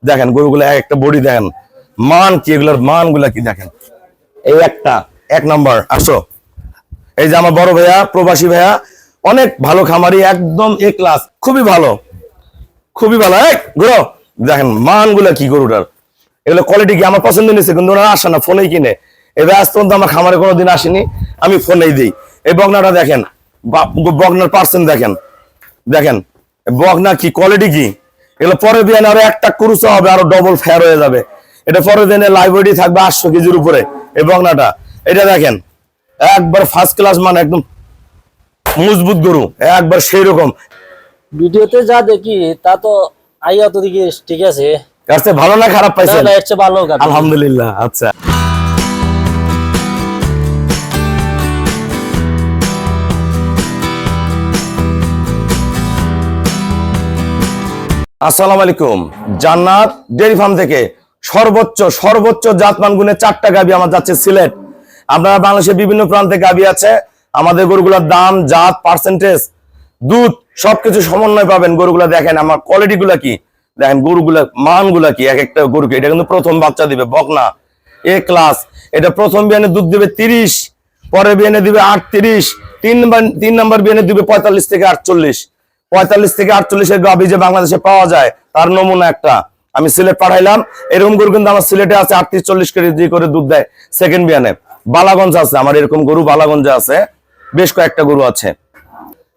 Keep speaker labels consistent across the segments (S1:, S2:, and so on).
S1: দেখেন গরুগুলো একটা বডি দেখেন, মান কি, এগুলোর মান গুলা কি দেখেন। এই একটা এক নম্বর। আসো, এই যে আমার বড় ভাইয়া, প্রবাসী ভাইয়া, অনেক ভালো খামারি, একদম এ ক্লাস, খুবই ভালো, খুবই ভালো। গরু দেখেন মান গুলা কি গরুটার, এগুলো কোয়ালিটি কি আমার পছন্দ নিয়েছে, কিন্তু ওনারা আসে না, ফোনেই কিনে। এবার আজ পর্যন্ত আমার খামারে কোনোদিন আসেনি, আমি ফোনেই দিই। এই বগনাটা দেখেন, বগনার পার্সেন্ট দেখেন, দেখেন বগনা কি কোয়ালিটি কি। এগুলো পরে বিয়ানে আরো একটা কুরুচা হবে, আরো ডবল ফেয়ার হয়ে যাবে। এটা পরে দিনে লাইব্রেরি থাকবে 800 কেজির উপরে এই বগনাটা। এটা দেখেন একবার ফার্স্ট ক্লাস, মানে একদম মজবুত গরু, একবার সেই রকম।
S2: ভিডিওতে যা দেখি তা তো আইয়া তো দেখি ঠিক আছে।
S1: কাছে ভালো না খারাপ পাইছেন?
S2: না, এর চেয়ে ভালো গাভী।
S1: আলহামদুলিল্লাহ। আচ্ছা, আসসালামু আলাইকুম। জান্নাত ডেয়ারি ফার্ম থেকে সর্বোচ্চ জাতমান গুণে 4টা গাভী আমার যাচ্ছে সিলেট। আপনারা বাংলাদেশের বিভিন্ন প্রান্তে গাভী আছে। আমাদের গরুগুলোর দাম, জাত, পার্সেন্টেজ, দুধ সবকিছু সমন্বয় পাবেন। গরুগুলা দেখেন, আমার কোয়ালিটি গুলা কি দেখেন, গরুগুলা মানগুলা কি। এক একটা গরুকে, এটা কিন্তু প্রথম বাচ্চা দিবে, বকনা এ ক্লাস। এটা প্রথম বিয়ানে দুধ দিবে 30, পরে বিয়ানে দিবে 38, 3 নম্বর বিয়ানে দিবে 45 থেকে 48। 45 থেকে 48 এর গাভী যে বাংলাদেশে পাওয়া যায় তার নমুনা একটা আমি সিলেট পাঠাইলাম। এরকম গরু কিন্তু আমার সিলেটে আছে, 38-40 কেজি করে দুধ দেয় সেকেন্ড বিয়ানে। বালাগঞ্জ আছে আমার এরকম গরু, বালাগঞ্জে আছে বেশ কয়েকটা গরু আছে।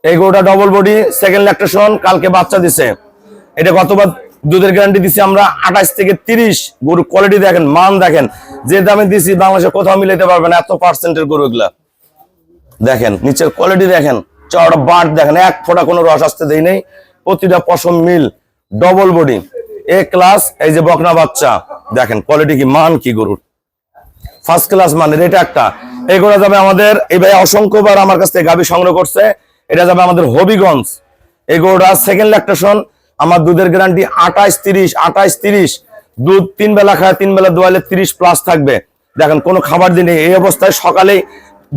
S1: এই গরুটা ডবল বডি, সেকেন্ড ল্যাকটেশন, কালকে বাচ্চা দিছে। এটা গতবার দুধের গ্যারান্টি দিছি আমরা 28 থেকে 30। গরু কোয়ালিটি দেখেন, মান দেখেন, যে দামে দিছি বাংলাদেশে কোথাও মিলাইতে পারবে না, এত পার্সেন্টের গরু এগুলা। দেখেন নিচের কোয়ালিটি দেখেন, চওড়া বাট দেখেন, এক ফোঁটা কোনো রস আসতে দেই নেই, প্রতিটা পশম মিল, ডবল বডি এ ক্লাস। এই যে বকনা বাচ্চা দেখেন কোয়ালিটি কি, মান কি গরুর, ফার্স্ট ক্লাস মানের। এটা একটা, এগুলো যাবে আমাদের, এই ভাই অসংখ্যবার আমার কাছ থেকে গাভী সংগ্রহ করছে। এটা যাবে আমাদের হবিগঞ্জ। এই গরুটা সেকেন্ড ল্যাকটেশন, আমার দুধের গ্যারান্টি 28-30। দুধ 3 বেলা খায়, 3 বেলা দোয়ালে 30 প্লাস থাকবে। দেখেন কোনো খাবার দিনে এই অবস্থায়, সকালেই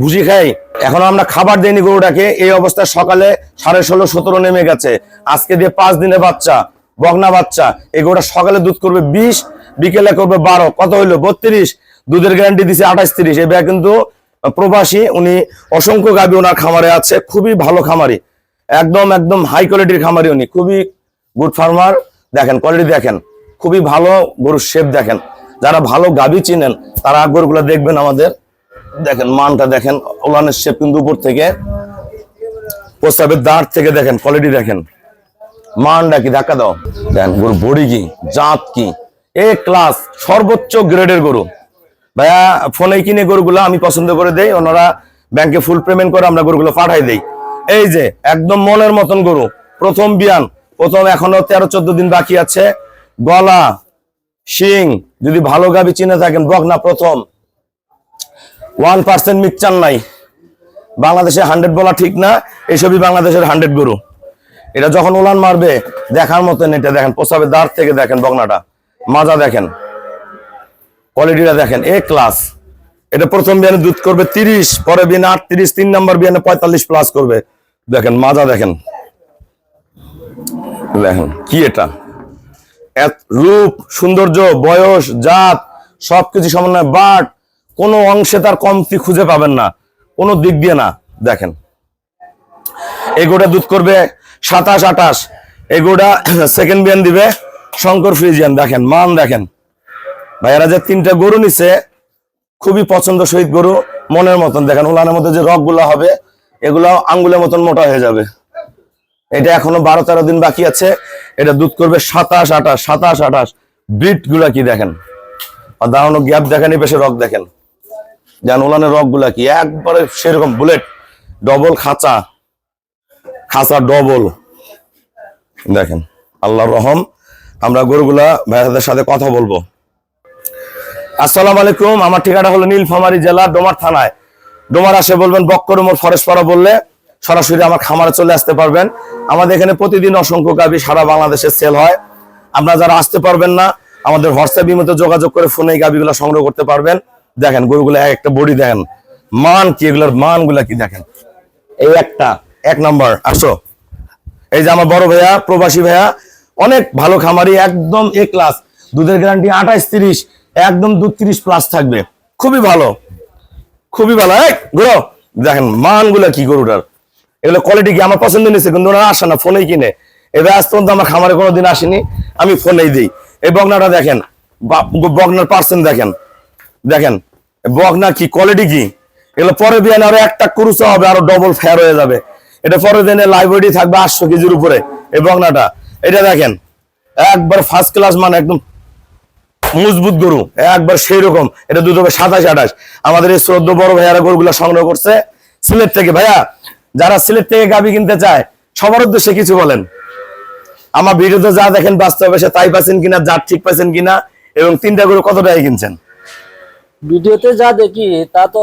S1: ভুসি খাই, এখনো আমরা খাবার দিইনি গরুটাকে। এই অবস্থায় সকালে 16.5-17 নেমে গেছে। আজকে দিয়ে 5 দিনের বাচ্চা, বকনা বাচ্চা। এই গরুটা সকালে দুধ করবে 20, বিকেলে করবে 12, কত হইলো 32। দুধের গ্যারান্টি দিছে 28-30। এই ভাই কিন্তু প্রবাসী, উনি অসংখ্য গাভী ওনার খামারে আছে, খুবই ভালো খামারি, একদম হাই কোয়ালিটির খামারি, উনি খুবই গুড ফার্মার। দেখেন কোয়ালিটি দেখেন, খুবই ভালো গরুর শেপ দেখেন। যারা ভালো গাভী চিনেন তারা গরুগুলো দেখবেন আমাদের। দেখেন মানটা দেখেন, ওলানের শেপ কিন্তু উপর থেকে, প্রস্তাবের দাঁড় থেকে দেখেন কোয়ালিটি দেখেন, মানটা কি, ধাক্কা দাও দেখেন, গরু বডি কি, জাত কি, এ ক্লাস, সর্বোচ্চ গ্রেডের গরু। ভাইয়া ফোনে কিনে গরুগুলো আমি পছন্দ করে দেই, ওনারা ব্যাংকে ফুল পেমেন্ট করে আমরা গরুগুলো পাঠাই দেই। এই যে একদম মনের মতন গরু, প্রথম বিয়ান, প্রথম এখনো 13-14 দিন বাকি আছে। গলা, শিং যদি ভালো গাভী চিনে থাকেন, বকনা প্রথম, 1% মিক্সচার নাই। বাংলাদেশে 100 বলা ঠিক না, এইসবই বাংলাদেশের 100 গরু। এটা যখন উলান মারবে দেখার মতন। এটা দেখেন প্রস্তাবের দাঁড় থেকে দেখেন, বকনাটা মাজা দেখেন, কোয়ালিটিটা দেখেন এ ক্লাস। এটা প্রথম বিয়ানে দুধ করবে 30, পরে বিয়ানে 38, 3 নম্বর বিয়ানে 45 প্লাস করবে। দেখেন মাজা দেখেন, দেখেন কি এটা, রূপ, সৌন্দর্য, বয়স, জাত সবকিছু সমন্বয়, বাট কোনো অংশে তার কমতি খুঁজে পাবেন না, কোনো দিক দিয়ে না। দেখেন এই গরুটা দুধ করবে 27-28। এই গরুটা সেকেন্ড বিয়ান দিবে শঙ্কর ফ্রিজিয়ান। দেখেন মান দেখেন, ভাইয়ারা যে 3টা গরু নিছে খুবই পছন্দ সহিত গরু, মনের মতন। দেখেন উলানের মধ্যে যে রক গুলা হবে এগুলো আঙ্গুলের মতন মোটা হয়ে যাবে। এটা এখনো 12-13 দিন বাকি আছে। এটা দুধ করবে 27-28। ব্রিড গুলা কি দেখেন, আর দাঁড়ানো গ্যাপ দেখেন, এই পেশে রক দেখেন, যেন উলানের রক গুলা কি একবারে সেরকম বুলেট, ডবল খাঁচা ডবল। দেখেন আল্লাহর রহম। আমরা গরুগুলা ভাইয়াদের সাথে কথা বলবো। আসসালামু আলাইকুম, আমার ঠিকানা হলো নীলফামারী জেলা ডোমার থানায়। ডোমার আসে বলবেন বক্করমোর ফরেস্ট পাড়া বললে সরাসরি আমার খামারে চলে আসতে পারবেন। আমাদের এখানে প্রতিদিন অসংখ্য গাভী সারা বাংলাদেশে সেল হয়। আপনারা যারা আসতে পারবেন না, আমাদের হোয়াটসঅ্যাপ ইমোতে যোগাযোগ করে ফোনে এই গাভীগুলো সংগ্রহ করতে পারবেন। দেখেন গরুগুলো একটা বডি দেখেন, মান কি, এগুলোর মানগুলা কি দেখেন। এই একটা এক নম্বর। আসো, এই যে আমার বড় ভাইয়া, প্রবাসী ভাইয়া, অনেক ভালো খামারি, একদম এ ক্লাস। দুধের গ্যারান্টি 28-30, একদম দুধ 30+ থাকবে। খুবই ভালো, খুবই ভালো। গরু দেখেন মানগুলা কি গরুটার, এগুলো কোয়ালিটি কি আমার পছন্দ নিয়েছে, কিন্তু ওরা আসে না, ফোনেই কিনে। এবার আজ পর্যন্ত আমার খামারে কোনোদিন আসেনি, আমি ফোনেই দিই। এই বকনাটা দেখেন, বকনার পার্সেন্ট দেখেন, দেখেন বকনা কি কোয়ালিটি কি। এগুলো পরে দিয়ে আরো একটা কুরুচা হবে, আরো ডবল ফেয়ার হয়ে যাবে। এটা পরে দিনে লাইব্রেরি থাকবে 800 কেজির উপরে এই বকনাটা। এটা দেখেন একবার ফার্স্ট ক্লাস, মানে একদম মজবুত গরু, একবার সেই রকম। এটা দুধ হবে 27-28। আমাদের এই 14 বড় ভাইয়ারা গরুগুলো সংগ্রহ করছে সিলেট থেকে। ভাইয়া যারা সিলেট থেকে গাভী কিনতে চায় সবার উদ্দেশ্যে কিছু বলেন। আমার ভিডিওতে যা দেখেন বাস্তবে সে তাই পাচ্ছেন কিনা, যা ঠিক পাচ্ছেন কিনা, এবং 3টা গরু কত টাকায় কিনছেন?
S2: ভিডিওতে যা দেখি তা তো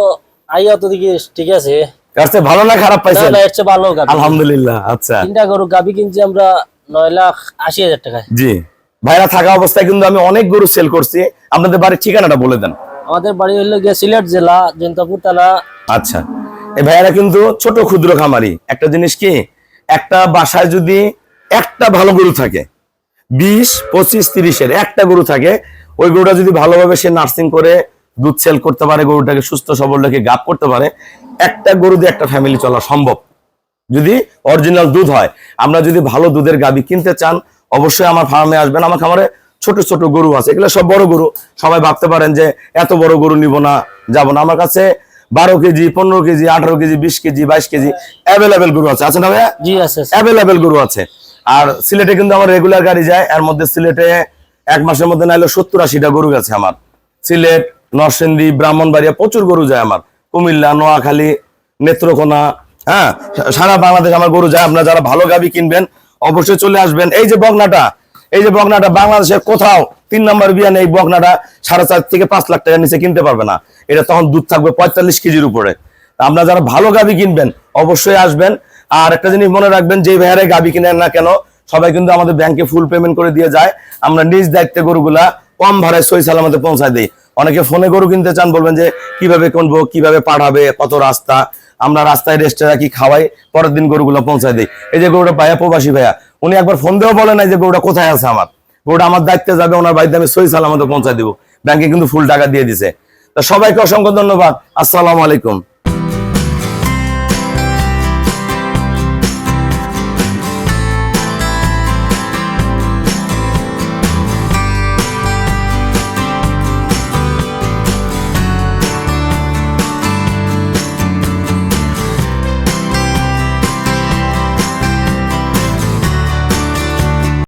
S2: আইয়া তো দেখি ঠিক আছে।
S1: এর চেয়ে ভালো না খারাপ
S2: না
S1: পাইছেন?
S2: না, এর চেয়ে ভালো গাভী।
S1: আলহামদুলিল্লাহ। আচ্ছা,
S2: 3টা গরু গাভী কিনছি আমরা 9,80,000 টাকায়।
S1: জি ভাইরা থাকা অবস্থায় কিন্তু আমি অনেক গরু সেল করছি। আপনাদের বাড়ির ঠিকানাটা বলে দেন।
S2: আমাদের বাড়ি হইলো গিয়ে সিলেট জেলা জৈন্তাপুর থানা।
S1: আচ্ছা, এই ভাইয়ারা কিন্তু ছোট ক্ষুদ্র খামারি। একটা জিনিস কি, একটা বাসায় যদি একটা ভালো গরু থাকে, 20, 25, 30-এর একটা গরু থাকে, ওই গরুটা যদি ভালোভাবে সে নার্সিং করে দুধ সেল করতে পারে, গরুটাকে সুস্থ সবল রেখে গাপ করতে পারে, একটা গরু দিয়ে একটা ফ্যামিলি চলা সম্ভব, যদি অরিজিনাল দুধ হয়। আমরা যদি ভালো দুধের গাভী কিনতে চান অবশ্যই আমার ফার্মে আসবেন। আমার খামারে ছোট ছোট গরু আছে, এগুলো সব বড় গরু। সবাই ভাবতে পারেন যে এত বড় গরু নিব না, যাব না। আমার কাছে 12 KG, 15 KG, 18 KG, 20 KG, 22 KG available গরু আছে না ভাইয়া?
S2: জি আছে।
S1: অ্যাভেলেবেল গরু আছে। আর সিলেটে কিন্তু আমার রেগুলার গাড়ি যায়। এর মধ্যে সিলেটে এক মাসের মধ্যে নাইলে 70-80টা গরু গেছে আমার। সিলেট, নরসিংদী, ব্রাহ্মণবাড়িয়া প্রচুর গরু যায় আমার। কুমিল্লা, নোয়াখালী, নেত্রকোনা, হ্যাঁ, সারা বাংলাদেশ আমার গরু যায়। আপনারা যারা ভালো গাভী কিনবেন অবশ্যই চলে আসবেন। এই যে বকনাটা, এই যে বকনাটা বাংলাদেশের কোথাও 3 নম্বর বিয়ানে এই বকনাটা 4.5 থেকে 5 লাখ টাকার নিচে কিনতে পারবে না। এটা তখন দুধ থাকবে 45 কেজির উপরে। আপনারা যারা ভালো গাভী কিনবেন অবশ্যই আসবেন। আর একটা জিনিস মনে রাখবেন, যে ভাইয়ারে গাভী কিনেন না কেন, সবাই কিন্তু আমাদের ব্যাংকে ফুল পেমেন্ট করে দিয়ে যায়। আমরা নিজ দায়িত্বে গরুগুলা কম ভাড়ায় সই সালামতে পৌঁছায় দিই। অনেকে ফোনে গরু কিনতে চান, বলবেন যে কিভাবে কিনবো, কিভাবে পাঠাবে, কত রাস্তা। আমরা রাস্তায় রেস্টে রাখি, খাওয়াই, পরের দিন গরুগুলো পৌঁছায় দিই। এই যে গরুটা ভাইয়া, প্রবাসী ভাইয়া, উনি একবার ফোন দিয়েও বলে নাই যে গরুটা কোথায় আছে আমার। গরুটা আমার দায়িত্বে যাবে, ওনার বাড়িতে আমি সই সালামতে পৌঁছায় দিব। ব্যাংকে কিন্তু ফুল টাকা দিয়ে দিছে। তা সবাইকে অসংখ্য ধন্যবাদ। আসসালামু আলাইকুম।